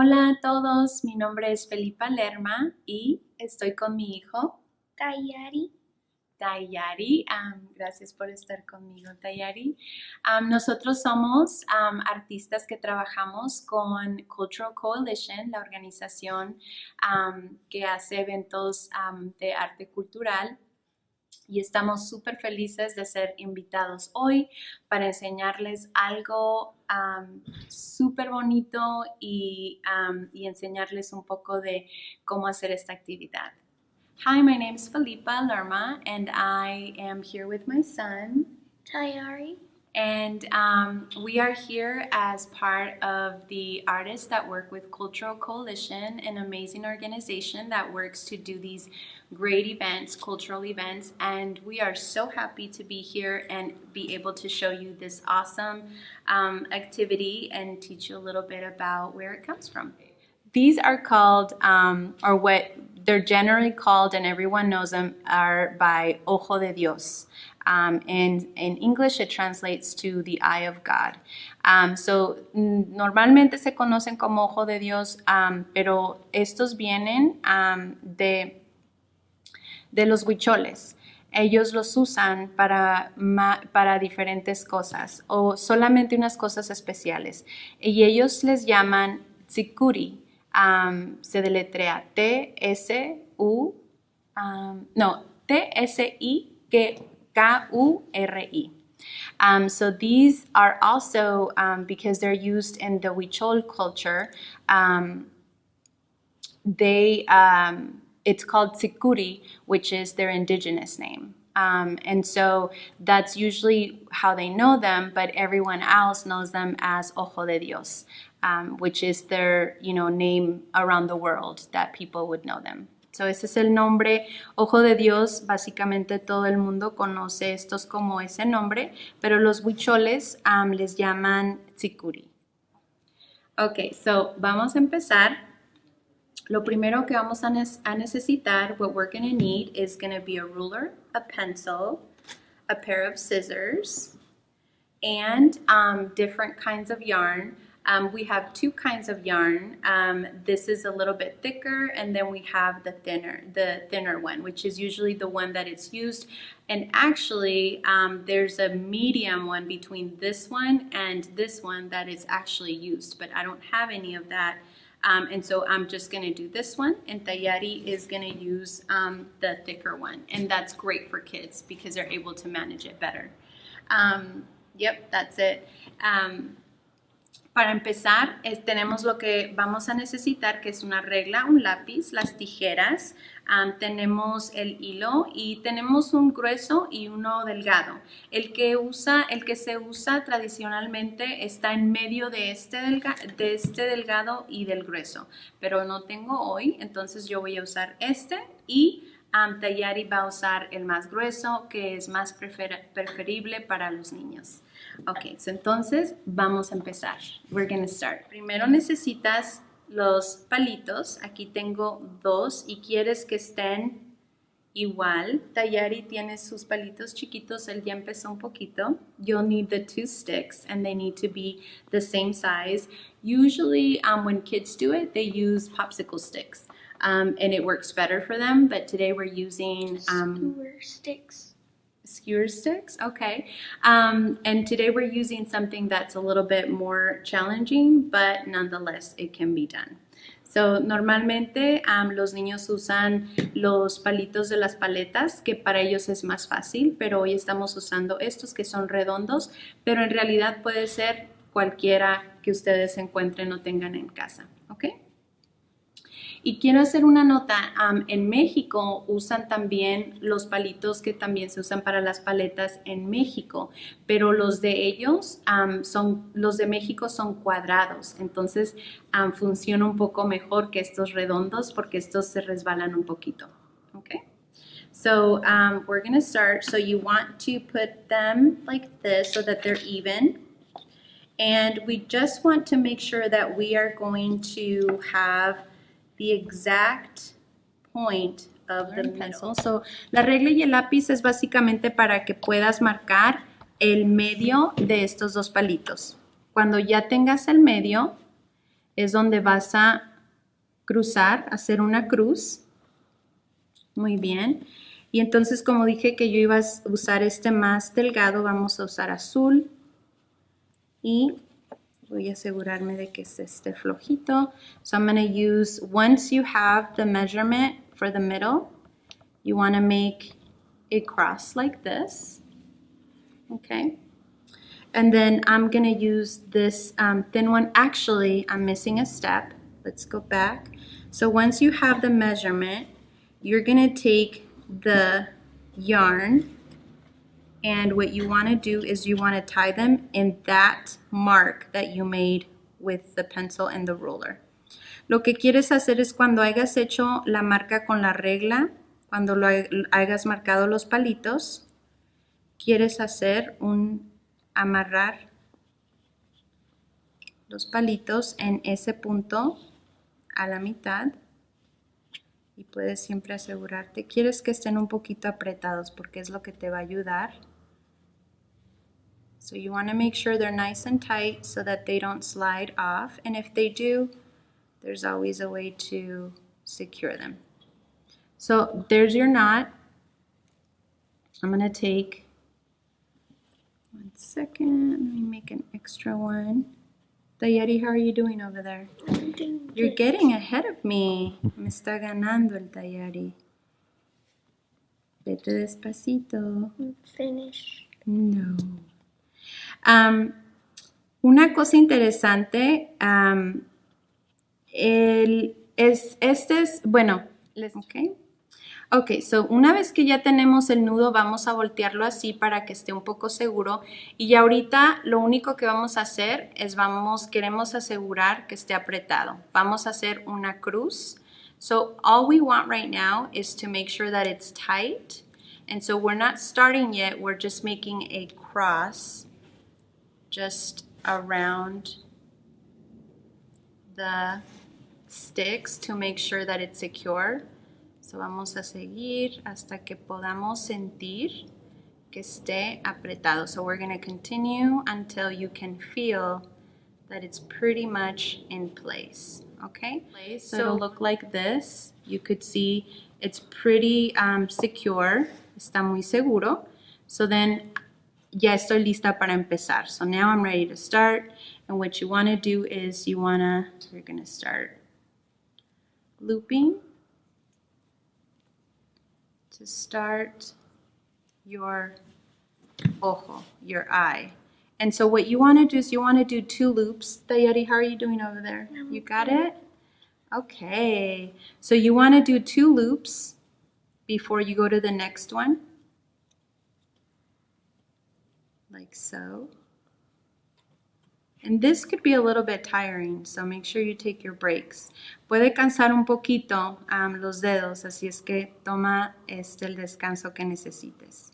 Hola a todos, mi nombre es Felipa Lerma y estoy con mi hijo Tayari. Tayari. Gracias por estar conmigo, Tayari. Nosotros somos artistas que trabajamos con Cultural Coalition, la organización que hace eventos de arte cultural. Y estamos súper felices de ser invitados hoy para enseñarles algo súper bonito y enseñarles un poco de cómo hacer esta actividad. Hi, my name is Felipa Lerma and I am here with my son, Tayari. And we are here as part of the artists that work with Cultural Coalition, an amazing organization that works to do these great events, cultural events. And we are so happy to be here and be able to show you this awesome activity and teach you a little bit about where it comes from. These are called, or what they're generally called, and everyone knows them, are by Ojo de Dios. And in English, it translates to the eye of God. So normalmente se conocen como Ojo de Dios, pero estos vienen de los huicholes. Ellos los usan para diferentes cosas o solamente unas cosas especiales. Y ellos les llaman tsikuri. Se deletrea T-S-I-K-U-R-I. So these are also, because they're used in the Huichol culture, it's called Tsikuri, which is their indigenous name. And so that's usually how they know them, but everyone else knows them as Ojo de Dios, which is their, name around the world that people would know them. So ese es el nombre, Ojo de Dios. Básicamente todo el mundo conoce estos como ese nombre, pero los huicholes les llaman Tsikuri. Ok, so vamos a empezar. Lo primero que vamos a necesitar, what we're going to need is going to be a ruler, a pencil, a pair of scissors, and different kinds of yarn. We have two kinds of yarn. This is a little bit thicker, and then we have the thinner one, which is usually the one that is used. And actually, there's a medium one between this one and this one that is actually used, but I don't have any of that. And so I'm just going to do this one, and Tayari is going to use the thicker one. And that's great for kids because they're able to manage it better. Yep, that's it. Para empezar, tenemos lo que vamos a necesitar, que es una regla, un lápiz, las tijeras, tenemos el hilo y tenemos un grueso y uno delgado. El que se usa tradicionalmente está en medio de este delgado y del grueso, pero no tengo hoy, entonces yo voy a usar este y Tayari va a usar el más grueso, que es más preferible para los niños. Ok, so entonces vamos a empezar. We're going to start. Primero necesitas los palitos. Aquí tengo dos y quieres que estén igual. Tayari tiene sus palitos chiquitos. Él ya empezó un poquito. You'll need the two sticks and they need to be the same size. Usually when kids do it, they use popsicle sticks. And it works better for them, but today we're using skewer sticks, okay. And today we're using something that's a little bit more challenging, but nonetheless it can be done. So normalmente los niños usan los palitos de las paletas, que para ellos es más fácil, pero hoy estamos usando estos que son redondos, pero en realidad puede ser cualquiera que ustedes encuentren o tengan en casa, ¿ok? Y quiero hacer una nota, en México usan también los palitos que también se usan para las paletas en México, pero los de ellos, los de México son cuadrados, entonces funciona un poco mejor que estos redondos porque estos se resbalan un poquito, okay? So we're going to start, so you want to put them like this so that they're even, and we just want to make sure that we are going to have the exact point of the pencil. So, la regla y el lápiz es básicamente para que puedas marcar el medio de estos dos palitos. Cuando ya tengas el medio, es donde vas a cruzar, hacer una cruz. Muy bien. Y entonces, como dije que yo iba a usar este más delgado, vamos a usar azul. Y voy a asegurarme de que esté flojito. So I'm going to use, once you have the measurement for the middle, you want to make a cross like this. Okay. And then I'm going to use this thin one. Actually, I'm missing a step. Let's go back. So once you have the measurement, you're going to take the yarn, and what you want to do is you want to tie them in that mark that you made with the pencil and the ruler. Lo que quieres hacer es cuando hayas hecho la marca con la regla, cuando lo hayas marcado los palitos, quieres hacer amarrar los palitos en ese punto a la mitad. Y puedes siempre asegurarte, quieres que estén un poquito apretados porque es lo que te va a ayudar. So you want to make sure they're nice and tight so that they don't slide off. And if they do, there's always a way to secure them. So there's your knot. I'm going to take, 1 second, let me make an extra one. Tayari, how are you doing over there? I'm doing You're good. getting ahead of me. Me está ganando el Tayari. Vete despacito. I'm finished. No. Una cosa interesante, bueno, ok, so una vez que ya tenemos el nudo, vamos a voltearlo así para que esté un poco seguro. Y ya ahorita lo único que vamos a hacer es queremos asegurar que esté apretado. Vamos a hacer una cruz. So all we want right now is to make sure that it's tight. And so we're not starting yet, we're just making a cross just around the sticks to make sure that it's secure. So vamos a seguir hasta que podamos sentir que esté apretado. So we're going to continue until you can feel that it's pretty much in place. Okay? So it'll look like this. You could see it's pretty secure. Está muy seguro. So then ya estoy lista para empezar. So now I'm ready to start. And what you want to do is you're going to start looping to start your ojo, your eye. And so what you want to do is you want to do 2 loops. Tayari, how are you doing over there? You got it? Okay. So you want to do 2 loops before you go to the next one. Like so. And this could be a little bit tiring, so make sure you take your breaks. Puede cansar un poquito los dedos, así es que toma el descanso que necesites.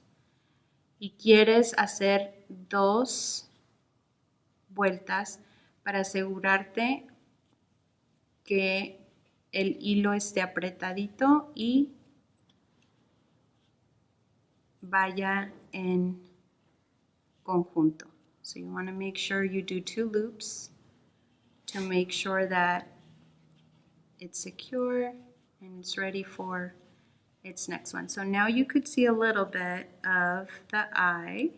Y quieres hacer 2 vueltas para asegurarte que el hilo esté apretadito y vaya en conjunto. So you want to make sure you do 2 loops to make sure that it's secure and it's ready for its next one. So now you could see a little bit of the eye.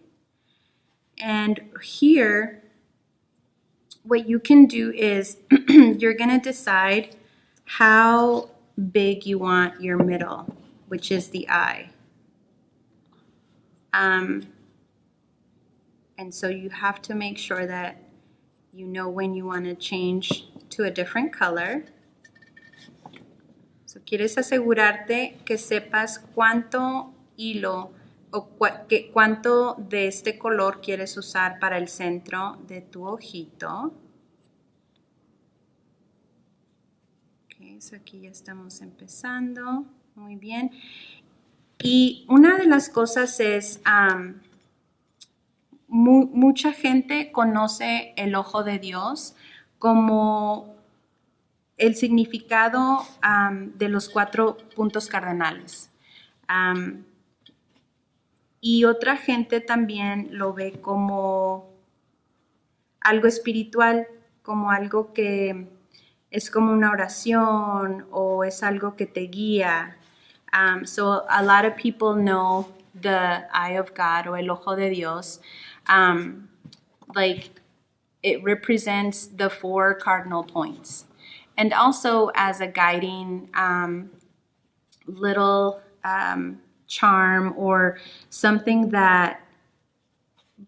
And here, what you can do is you're going to decide how big you want your middle, which is the eye. And so you have to make sure that you know when you want to change to a different color. So quieres asegurarte que sepas cuánto hilo o cuánto de este color quieres usar para el centro de tu ojito. Ok, so aquí ya estamos empezando. Muy bien. Y una de las cosas es... mucha gente conoce el ojo de Dios como el significado de los 4 puntos cardinales. Y otra gente también lo ve como algo espiritual, como algo que es como una oración o es algo que te guía. So a lot of people know the eye of God o el ojo de Dios. Like it represents the 4 cardinal points. And also as a guiding little charm or something that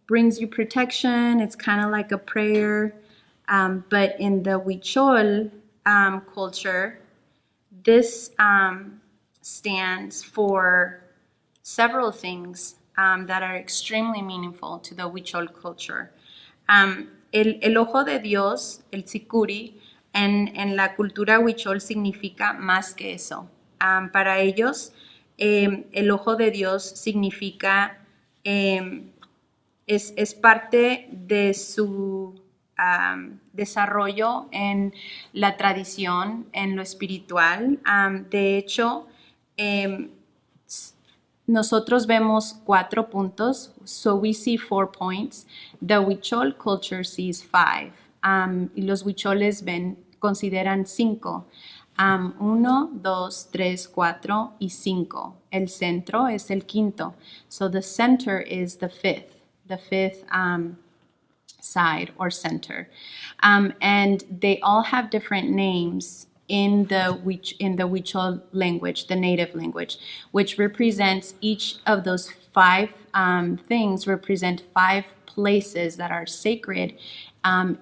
brings you protection. It's kind of like a prayer. But in the Huichol culture, this stands for several things that are extremely meaningful to the Huichol culture. El ojo de Dios, el tzikuri, en la cultura Huichol significa más que eso. Para ellos, el ojo de Dios significa, es parte de su desarrollo en la tradición, en lo espiritual. De hecho, nosotros vemos 4 puntos, so we see 4 points. The Huichol culture sees 5. Y los huicholes consideran 5. 1, 2, 3, 4 y 5. El centro es el quinto. So the center is the fifth side or center. And they all have different names in the Huichol language, the native language, which represents each of those 5 things represent 5 places that are sacred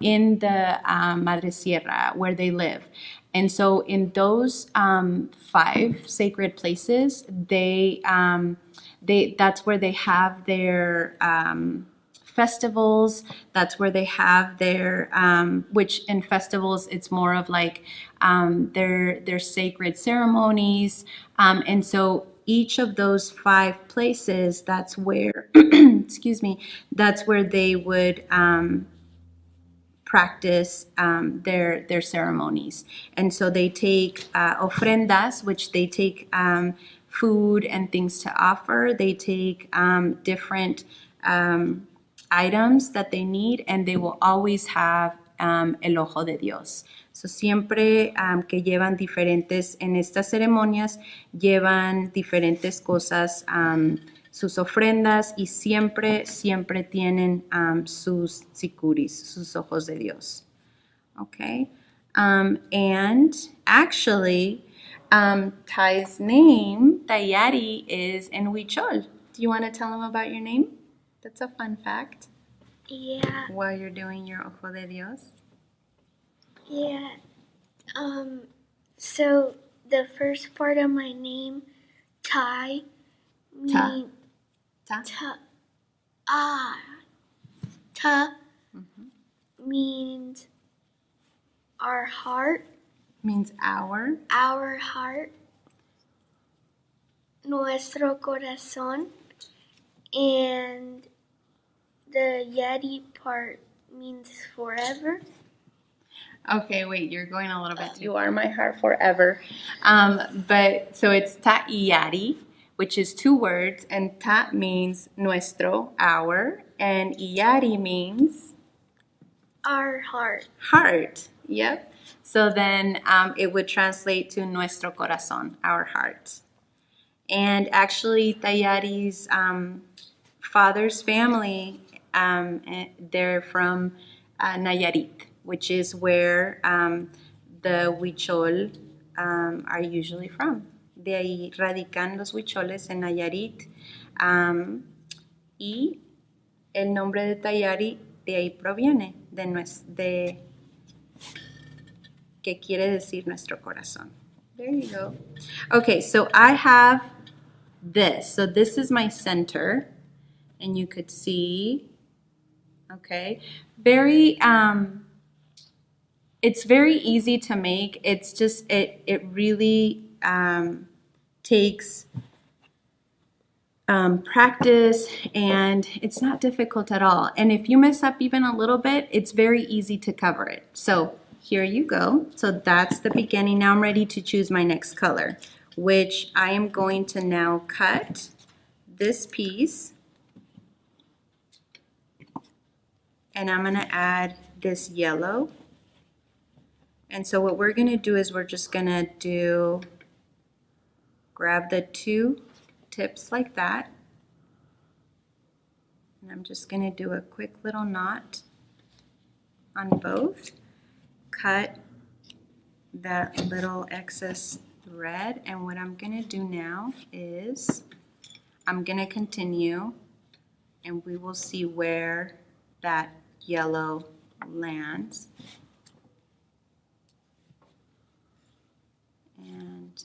in the Madre Sierra where they live. And so in those 5 sacred places, that's where they have their festivals. That's where they have their, which in festivals, it's more of like their sacred ceremonies. And so each of those 5 places, that's where, excuse me, that's where they would practice their ceremonies. And so they take ofrendas, which they take food and things to offer. They take different items that they need, and they will always have el ojo de Dios. So siempre que llevan diferentes, en estas ceremonias, llevan diferentes cosas, sus ofrendas, y siempre tienen sus tzikuris, sus ojos de Dios. Okay? And actually, Ty's name, Tayari, is in Huichol. Do you want to tell him about your name? That's a fun fact. Yeah. While you're doing your ojo de Dios. Yeah. So the first part of my name, Tai, Ta. means our heart. Means our. Our heart. Nuestro corazón. And the Yeti part means forever. Okay, wait, you're going a little bit. You are my heart forever. But so it's ta y yari, which is 2 words, and ta means nuestro, our, and yari means our heart. Heart. Yep. So then it would translate to nuestro corazón, our heart. And actually, Tayari's father's family, they're from Nayarit, which is where the Huichol are usually from. De ahí radican los Huicholes en Nayarit. Y el nombre de Tayari de ahí proviene, de que quiere decir nuestro corazón. There you go. Okay, so I have this. So this is my center, and you could see, okay, it's very easy to make. It's just, it really takes practice, and it's not difficult at all. And if you mess up even a little bit, it's very easy to cover it. So here you go. So that's the beginning. Now I'm ready to choose my next color, which I am going to now cut this piece, and I'm going to add this yellow. And so what we're going to do is we're just going to grab the 2 tips like that. And I'm just going to do a quick little knot on both. Cut that little excess thread, and what I'm going to do now is I'm going to continue, and we will see where that yellow lands. And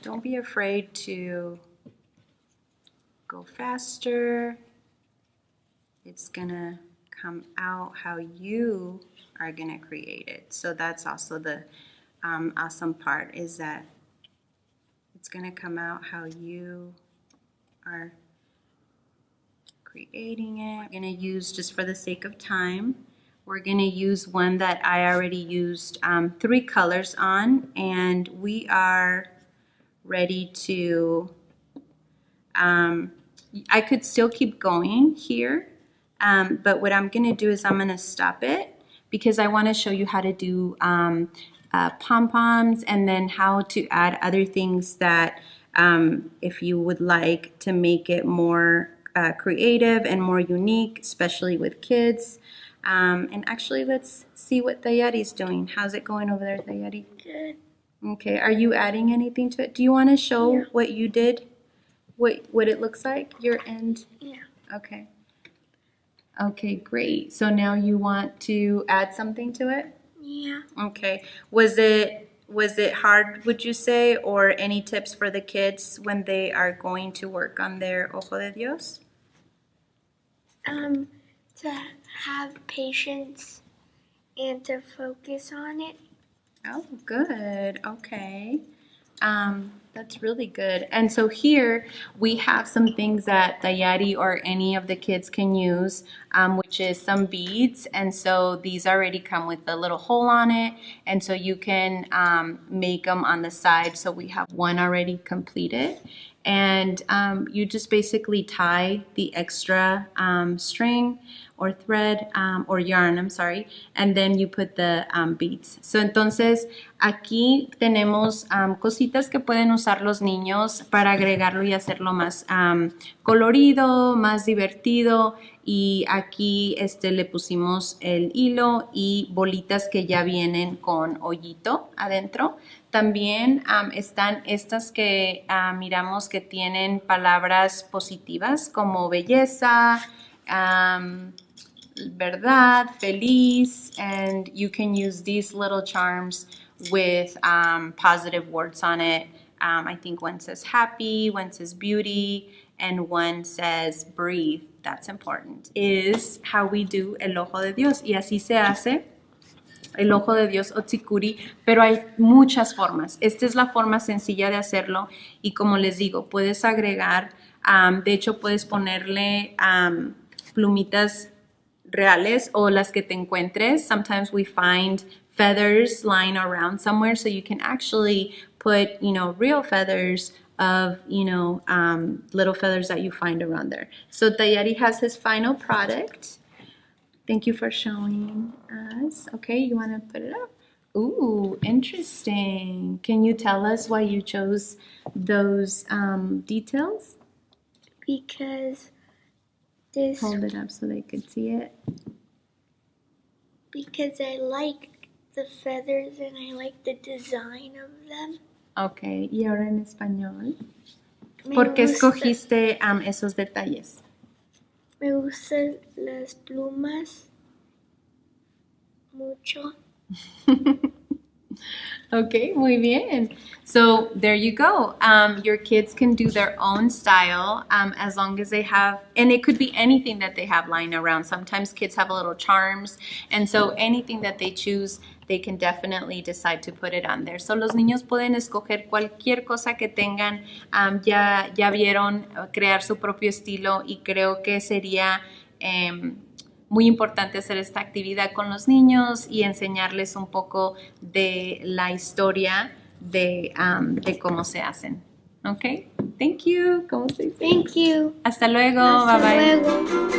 don't be afraid to go faster. It's gonna come out how you are gonna create it. So that's also the awesome part, is that it's gonna come out how you are creating it. We're gonna use, just for the sake of time, we're gonna use one that I already used 3 colors on, and we are ready to, I could still keep going here, but what I'm gonna do is I'm gonna stop it, because I wanna show you how to do pom-poms, and then how to add other things that if you would like to make it more creative and more unique, especially with kids. And actually, let's see what Tayari's doing. How's it going over there, Tayari? Good. Okay, are you adding anything to it? Do you want to show what you did? What it looks like, your end? Yeah. Okay. Okay, great. So now you want to add something to it? Yeah. Okay. Was it hard, would you say, or any tips for the kids when they are going to work on their Ojo de Dios? To have patience and to focus on it. Oh, good. Okay. That's really good. And so here we have some things that Tayari or any of the kids can use, which is some beads. And so these already come with a little hole on it. And so you can make them on the side. So we have one already completed. And you just basically tie the extra string or thread or yarn, I'm sorry, and then you put the beads. So entonces aquí tenemos cositas que pueden usar los niños para agregarlo y hacerlo más colorido, más divertido. Y aquí le pusimos el hilo y bolitas que ya vienen con hoyito adentro. También están estas que miramos que tienen palabras positivas como belleza, verdad, feliz, and you can use these little charms with positive words on it. I think one says happy, one says beauty, and one says breathe. That's important. Is how we do el Ojo de Dios. Y así se hace el Ojo de Dios o tsikuri, pero hay muchas formas. Esta es la forma sencilla de hacerlo y como les digo, puedes agregar, de hecho puedes ponerle plumitas reales o las que te encuentres. Sometimes we find feathers lying around somewhere, so you can actually put, real feathers of, little feathers that you find around there. So Tayari has his final product. Thank you for showing us. Okay, you want to put it up? Ooh, interesting. Can you tell us why you chose those details? Because this... Hold it up so they could see it. Because I like the feathers and I like the design of them. Okay, y ahora en español. ¿Por qué escogiste esos detalles? Me gustan las plumas mucho. Okay, muy bien. So there you go. Your kids can do their own style as long as they have, and it could be anything that they have lying around. Sometimes kids have little charms, and so anything that they choose, they can definitely decide to put it on there. So los niños pueden escoger cualquier cosa que tengan. Ya vieron crear su propio estilo y creo que sería muy importante hacer esta actividad con los niños y enseñarles un poco de la historia de cómo se hacen. Okay, thank you. ¿Cómo se dice? Thank you. Hasta luego. Hasta Bye bye. luego.